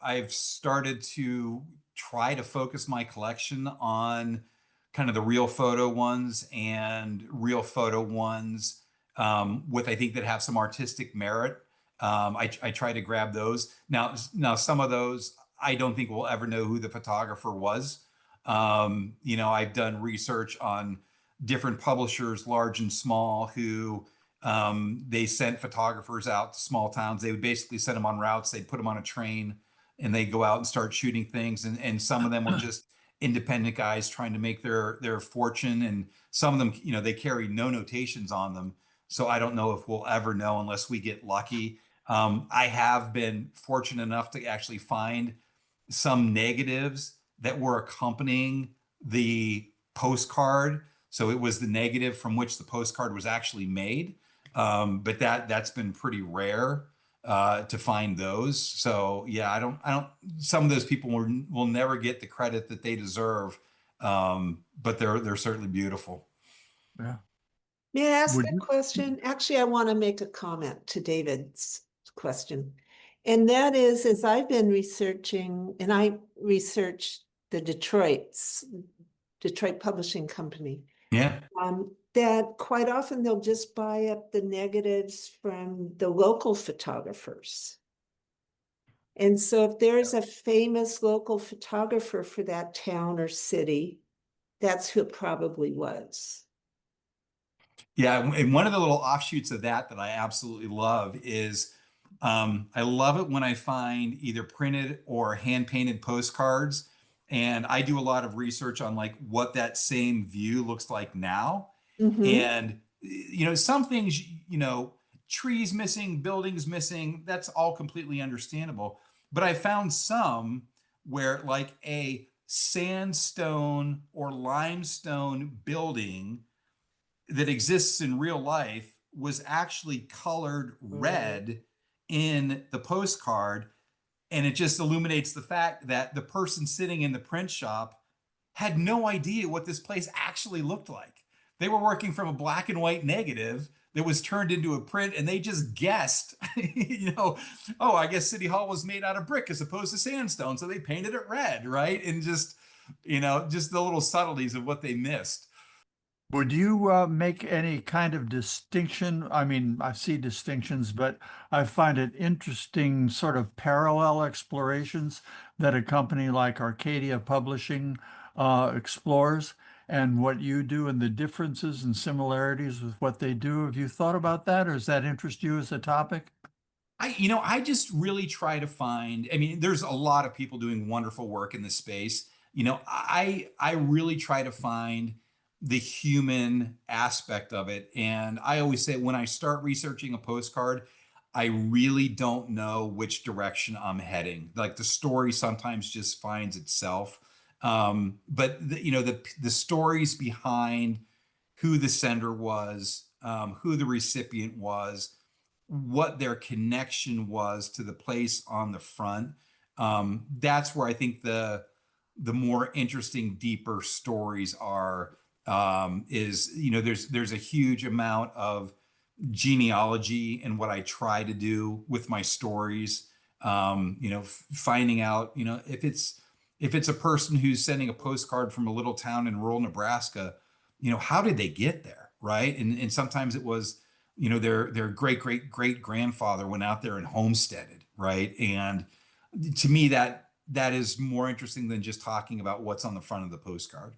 I've started to try to focus my collection on kind of the real photo ones and real photo ones with I think that have some artistic merit. I try to grab those. Now some of those I don't think we'll ever know who the photographer was. I've done research on different publishers, large and small, who they sent photographers out to small towns. They would basically send them on routes. They'd put them on a train and they go out and start shooting things. And some of them were just independent guys trying to make their fortune. And some of them, they carry no notations on them. So I don't know if we'll ever know unless we get lucky. I have been fortunate enough to actually find some negatives that were accompanying the postcard. So it was the negative from which the postcard was actually made. But that's been pretty rare to find those. So yeah, some of those people will never get the credit that they deserve. But they're certainly beautiful. Yeah. May I ask Would a you? question? Actually, I want to make a comment to David's question. And that is, as I've been researching, and I researched the Detroit Publishing Company, Yeah. that quite often they'll just buy up the negatives from the local photographers. And so if there's a famous local photographer for that town or city, that's who it probably was. Yeah, and one of the little offshoots of that I absolutely love is I love it when I find either printed or hand painted postcards. And I do a lot of research on like what that same view looks like now. Mhm. And, some things, trees missing, buildings missing, that's all completely understandable. But I found some where like a sandstone or limestone building that exists in real life was actually colored red in the postcard. And it just illuminates the fact that the person sitting in the print shop had no idea what this place actually looked like. They were working from a black and white negative that was turned into a print, and they just guessed, oh, I guess City Hall was made out of brick as opposed to sandstone. So they painted it red, right? And just the little subtleties of what they missed. Would you make any kind of distinction? I mean, I see distinctions, but I find it interesting sort of parallel explorations that a company like Arcadia Publishing explores, and what you do and the differences and similarities with what they do. Have you thought about that, or does that interest you as a topic? I just really try to find, I mean, there's a lot of people doing wonderful work in this space. I really try to find the human aspect of it. And I always say when I start researching a postcard, I really don't know which direction I'm heading. Like the story sometimes just finds itself. But the stories behind who the sender was, who the recipient was, what their connection was to the place on the front. That's where I think the more interesting, deeper stories are. There's a huge amount of genealogy in what I try to do with my stories. Finding out, if it's a person who's sending a postcard from a little town in rural Nebraska, how did they get there, right? And sometimes it was, their great grandfather went out there and homesteaded, right? And to me, that is more interesting than just talking about what's on the front of the postcard.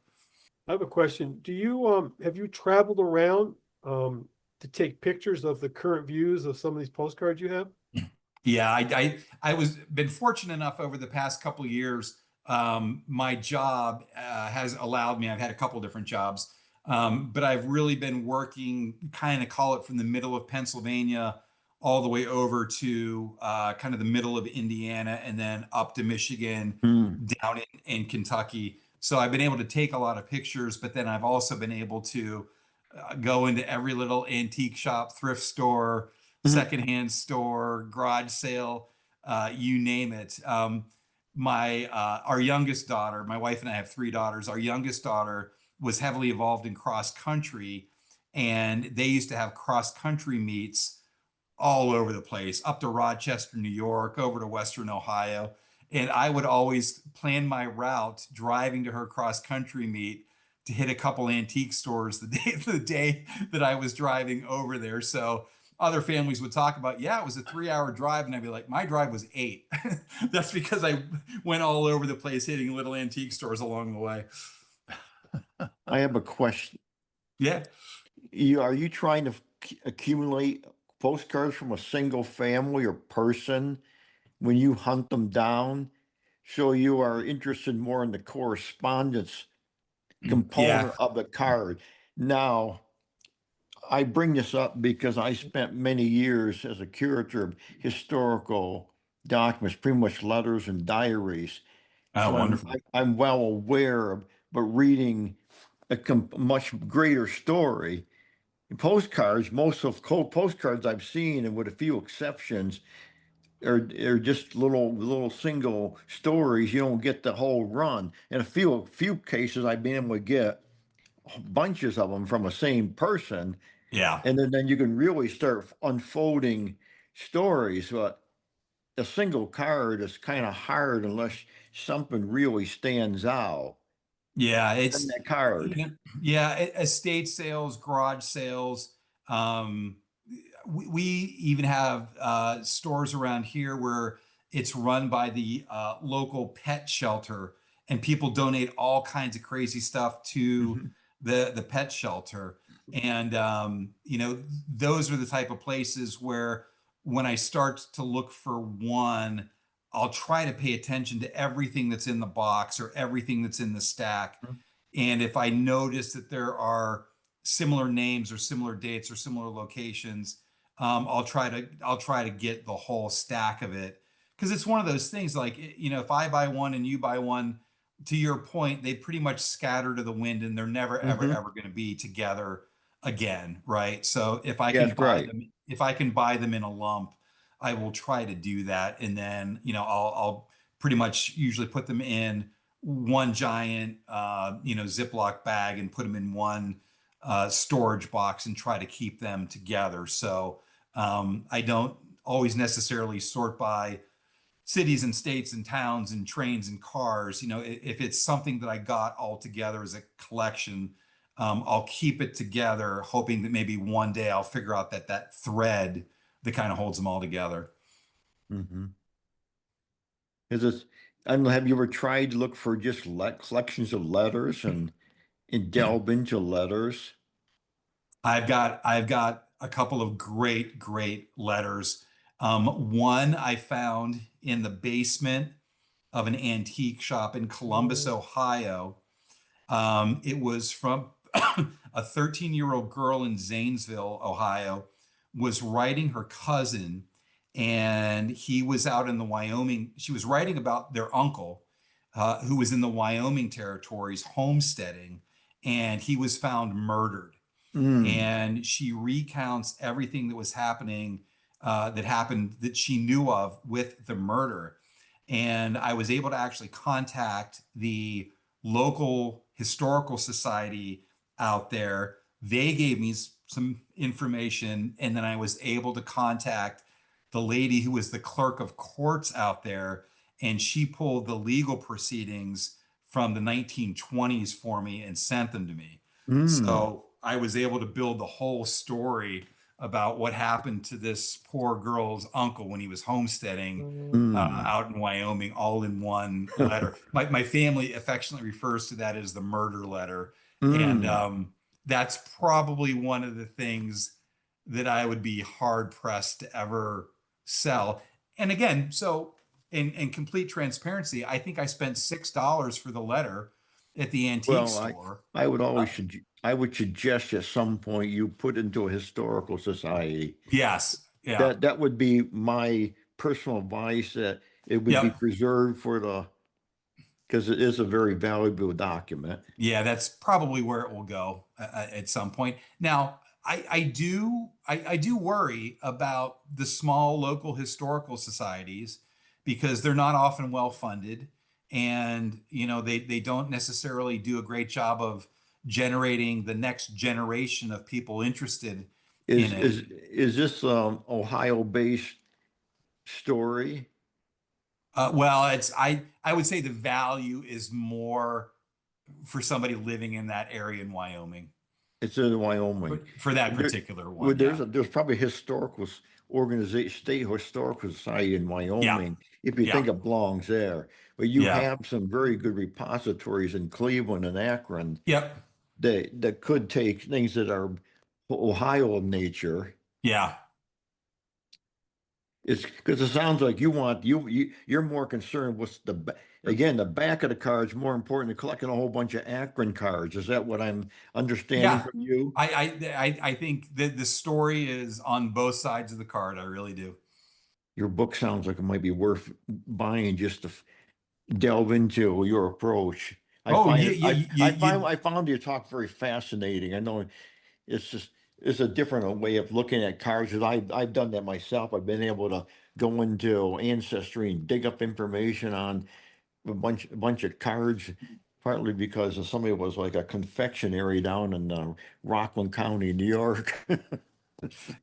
I have a question. Do you have you traveled around to take pictures of the current views of some of these postcards you have? Yeah, I was been fortunate enough over the past couple of years. My job has allowed me. I've had a couple different jobs, but I've really been working, kind of call it from the middle of Pennsylvania all the way over to kind of the middle of Indiana, and then up to Michigan, Mm. down in Kentucky. So I've been able to take a lot of pictures, but then I've also been able to go into every little antique shop, thrift store, Mhm. secondhand store, garage sale, you name it. My our youngest daughter, my wife and I have three daughters. Our youngest daughter was heavily involved in cross country, and they used to have cross country meets all over the place, up to Rochester, New York, over to Western Ohio. And I would always plan my route driving to her cross country meet to hit a couple antique stores the day that I was driving over there. So other families would talk about, yeah, it was a 3 hour drive. And I'd be like, my drive was 8. That's because I went all over the place hitting little antique stores along the way. I have a question. Yeah. Are you trying to accumulate postcards from a single family or person when you hunt them down? So you are interested more in the correspondence Yeah. component of the card. Now, I bring this up because I spent many years as a curator of historical documents, pretty much letters and diaries. Oh, So wonderful. I'm well aware of, but reading a much greater story. Postcards, most of postcards I've seen, and with a few exceptions, are just little single stories. You don't get the whole run. In a few cases, I've been able to get bunches of them from a same person, Yeah. and then you can really start unfolding stories. But a single card is kind of hard unless something really stands out Yeah. in It's, that card. yeah, estate sales, garage sales. Um, we even have stores around here where it's run by the local pet shelter, and people donate all kinds of crazy stuff to Mhm. the pet shelter. And those are the type of places where when I start to look for one, I'll try to pay attention to everything that's in the box or everything that's in the stack. And if I notice that there are similar names or similar dates or similar locations, I'll try to get the whole stack of it, because it's one of those things, like, if I buy one and you buy one, to your point, they pretty much scatter to the wind, and they're never ever Mhm. ever going to be together again, right? So if I Yeah, can that's buy right. them, if I can buy them in a lump, I will try to do that, and then I'll pretty much usually put them in one giant Ziploc bag and put them in one storage box and try to keep them together. So I don't always necessarily sort by cities and states and towns and trains and cars. If it's something that I got all together as a collection, I'll keep it together, hoping that maybe one day I'll figure out that thread that kind of holds them all together. Mm-hmm. I don't know, have you ever tried to look for just collections of letters and delve into letters? I've got a couple of great letters. One I found in the basement of an antique shop in Columbus, Ohio. It was from a 13-year-old girl in Zanesville, Ohio, was writing her cousin, and he was out in the Wyoming. She was writing about their uncle, who was in the Wyoming territories homesteading, and he was found murdered. Mm. And she recounts everything that was happening, that happened, that she knew of with the murder. And I was able to actually contact the local historical society out there. They gave me some information, and then I was able to contact the lady who was the clerk of courts out there, and she pulled the legal proceedings from the 1920s for me and sent them to me. Mm. So I was able to build the whole story about what happened to this poor girl's uncle when he was homesteading Mm. out in Wyoming, all in one letter. My family affectionately refers to that as the murder letter. And Mm. that's probably one of the things that I would be hard pressed to ever sell. And again, so in complete transparency, I think I spent $6 for the letter at the antique Well, store. I would always I would suggest at some point you put into a historical society. Yes. Yeah. That would be my personal advice, that it would be Yep. preserved because it is a very valuable document. Yeah, that's probably where it will go at some point. Now, I do worry about the small local historical societies because they're not often well funded, and they don't necessarily do a great job of generating the next generation of people interested in Is it. is this Ohio-based story? Well, I would say the value is more for somebody living in that area in Wyoming It's in Wyoming. for that There- particular Well, one. Yeah. there's probably organization, state historical society in Wyoming, if you think Yeah. it belongs there. But you Yeah. have some very good repositories in Cleveland and Akron Yep. that could take things that are Ohio in nature. Yeah. It's because it sounds like you're more concerned with the back of the cards more important than collecting a whole bunch of Akron cards. Is that what I'm understanding Yeah. from you? I think that the story is on both sides of the card. I really do. Your book sounds like it might be worth buying just to delve into your approach. Oh, you I found your talk very fascinating. I know it's a different way of looking at cards, because I've done that myself. I've been able to go into Ancestry and dig up information on a bunch of cards, partly because somebody was like a confectionery down in Rockland County, New York.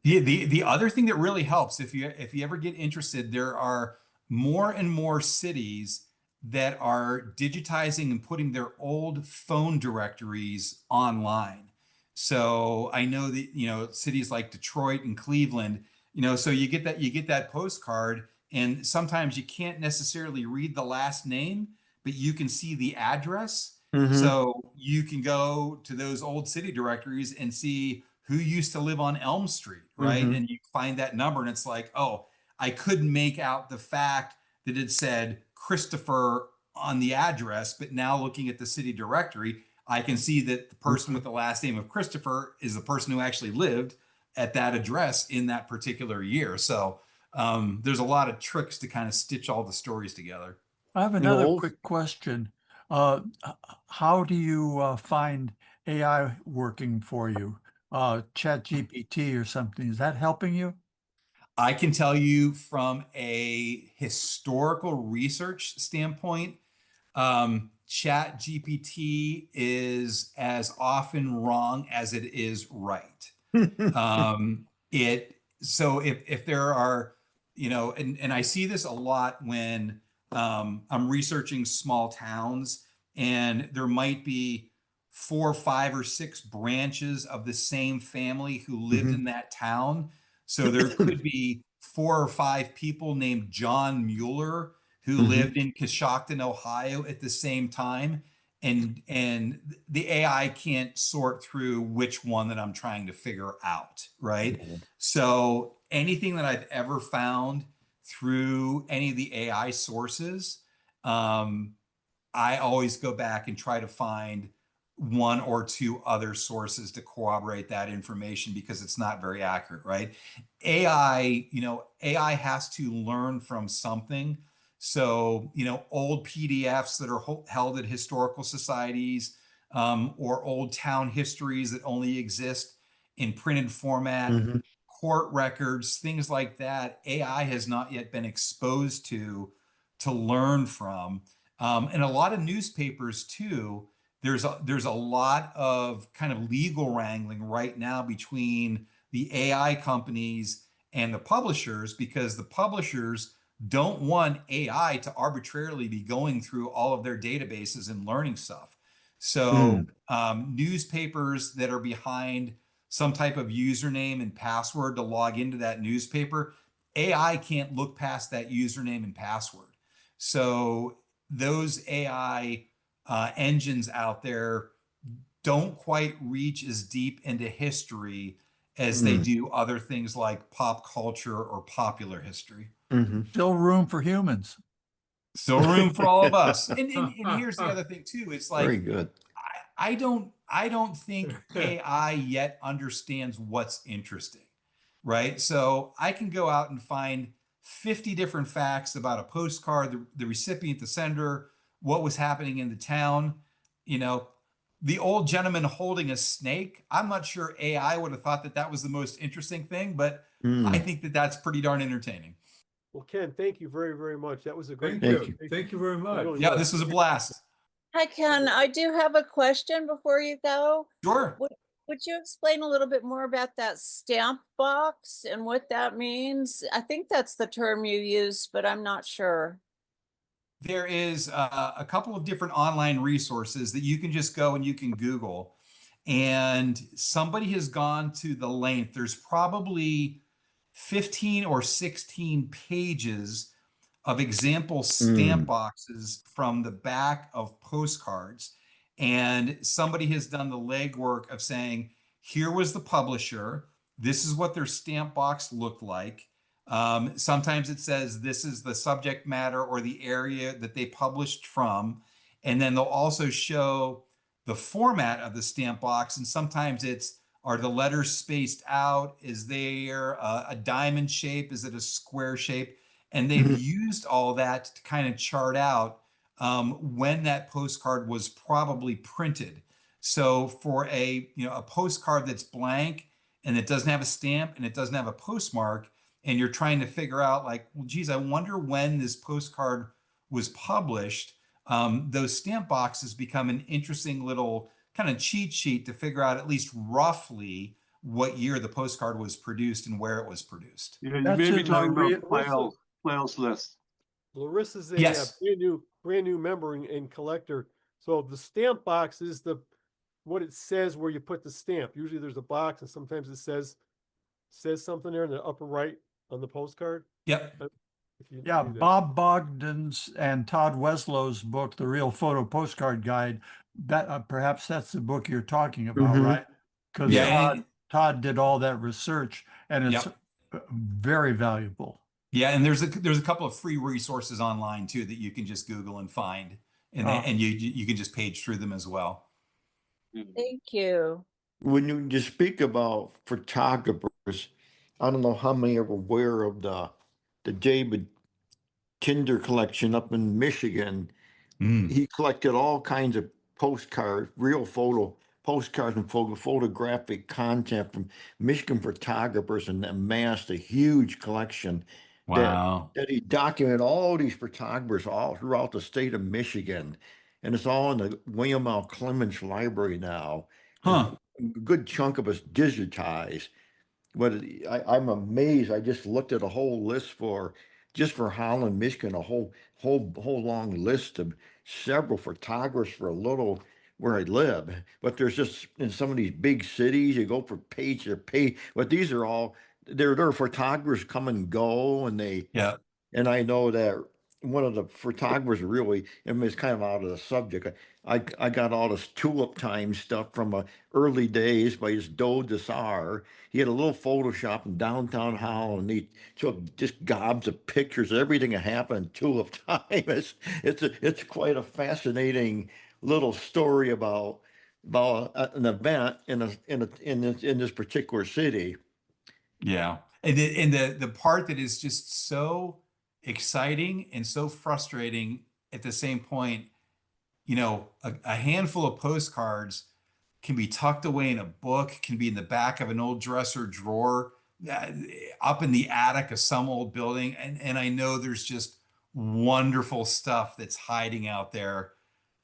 Yeah, the other thing that really helps, if you ever get interested, there are more and more cities that are digitizing and putting their old phone directories online. So I know that, cities like Detroit and Cleveland, so you get that postcard, and sometimes you can't necessarily read the last name, but you can see the address. Mhm. So you can go to those old city directories and see who used to live on Elm Street, right? Mhm. And you find that number, and it's like, oh, I couldn't make out the fact that it said Christopher on the address, but now looking at the city directory, I can see that the person with the last name of Christopher is the person who actually lived at that address in that particular year. So there's a lot of tricks to kind of stitch all the stories together. I have You know, another old- quick question. How do you find AI working for you? ChatGPT or something, is that helping you? I can tell you from a historical research standpoint, Chat GPT is as often wrong as it is right. So if there are, and I see this a lot when I'm researching small towns, and there might be 4, 5, or 6 branches of the same family who lived Mhm. in that town. So there could be 4 or 5 people named John Mueller who Mhm. lived in Coshocton, Ohio at the same time. And the AI can't sort through which one that I'm trying to figure out, right? Yeah. So anything that I've ever found through any of the AI sources, I always go back and try to find 1 or 2 other sources to corroborate that information, because it's not very accurate, right? AI has to learn from something. So, old PDFs that are held at historical societies, or old town histories that only exist in printed format, Mhm. court records, things like that, AI has not yet been exposed to learn from. And a lot of newspapers too, there's a lot of kind of legal wrangling right now between the AI companies and the publishers, because the publishers don't want AI to arbitrarily be going through all of their databases and learning stuff. So Mm. newspapers that are behind some type of username and password to log into that newspaper, AI can't look past that username and password. So those AI engines out there don't quite reach as deep into history as they do other things like pop culture or popular history. Still room for humans. Still room for all of us. And here's the other thing too. It's like, Very good. I don't think AI yet understands what's interesting, right? So I can go out and find 50 different facts about a postcard, the recipient, the sender, what was happening in the town. You know, the old gentleman holding a snake. I'm not sure AI would have thought that that was the most interesting thing, but I think that that's pretty darn entertaining. Well, Ken, thank you very, very much. That was a great Thank you. presentation. Thank you very It much. really Yeah, was. this was a blast. Hi, Ken. I do have a question before you go. Sure. Would you explain a little bit more about that stamp box and what that means? I think that's the term you used, but I'm not sure. There is a couple of different online resources that you can just go and you can Google. And somebody has gone to the length. There's probably 15 or 16 pages of example stamp boxes from the back of postcards. And somebody has done the legwork of saying, here was the publisher. This is what their stamp box looked like. Sometimes it says this is the subject matter or the area that they published from. And then they'll also show the format of the stamp box. And sometimes are the letters spaced out? Is there a diamond shape? Is it a square shape? And they've used all that to kind of chart out when that postcard was probably printed. So for a postcard that's blank and it doesn't have a stamp and it doesn't have a postmark, and you're trying to figure out like, well, geez, I wonder when this postcard was published. Those stamp boxes become an interesting little kind of cheat sheet to figure out at least roughly what year the postcard was produced and where it was produced. Yeah, you That's may be in talking Maria- about Flail's list. Larissa's a Yes. brand new member and collector. So the stamp box is what it says where you put the stamp. Usually there's a box and sometimes it says something there in the upper right on the postcard. Yep. If you Yeah, do that. Bob Bogdan's and Todd Weslow's book, The Real Photo Postcard Guide, that perhaps that's the book you're talking about, right? Because Yeah, Todd did all that research, and it's Yep. very valuable. Yeah, and there's a couple of free resources online too that you can just Google and find, and you can just page through them as well. Thank you. When you speak about photographers, I don't know how many are aware of the David Kinder collection up in Michigan. He collected all kinds of postcards, real postcards and photographic content from Michigan photographers, and amassed a huge collection. Wow. That he documented all these photographers all throughout the state of Michigan. And it's all in the William L. Clements Library now. Huh. A good chunk of it's digitized. But I'm amazed. I just looked at a whole list just for Holland, Michigan, a whole long list of several photographers for a little where I live. But there's just in some of these big cities, you go for page to page. But these are all there are photographers come and go, and and I know that one of the photographers really, I mean, it's kind of out of the subject. I got all this tulip time stuff from early days by this Doe Desar. He had a little Photoshop in downtown Holland, and he took just gobs of pictures of everything that happened in tulip time. It's quite a fascinating little story about an event in this particular city. Yeah. And the part that is just so exciting and so frustrating at the same point, a handful of postcards can be tucked away in a book, can be in the back of an old dresser drawer, up in the attic of some old building. And I know there's just wonderful stuff that's hiding out there,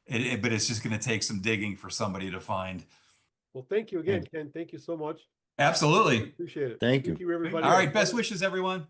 but it's just going to take some digging for somebody to find. Well, thank you again, Ken. Thank you so much. Absolutely. Appreciate it. Thank you. Everybody. All right. Best wishes, everyone.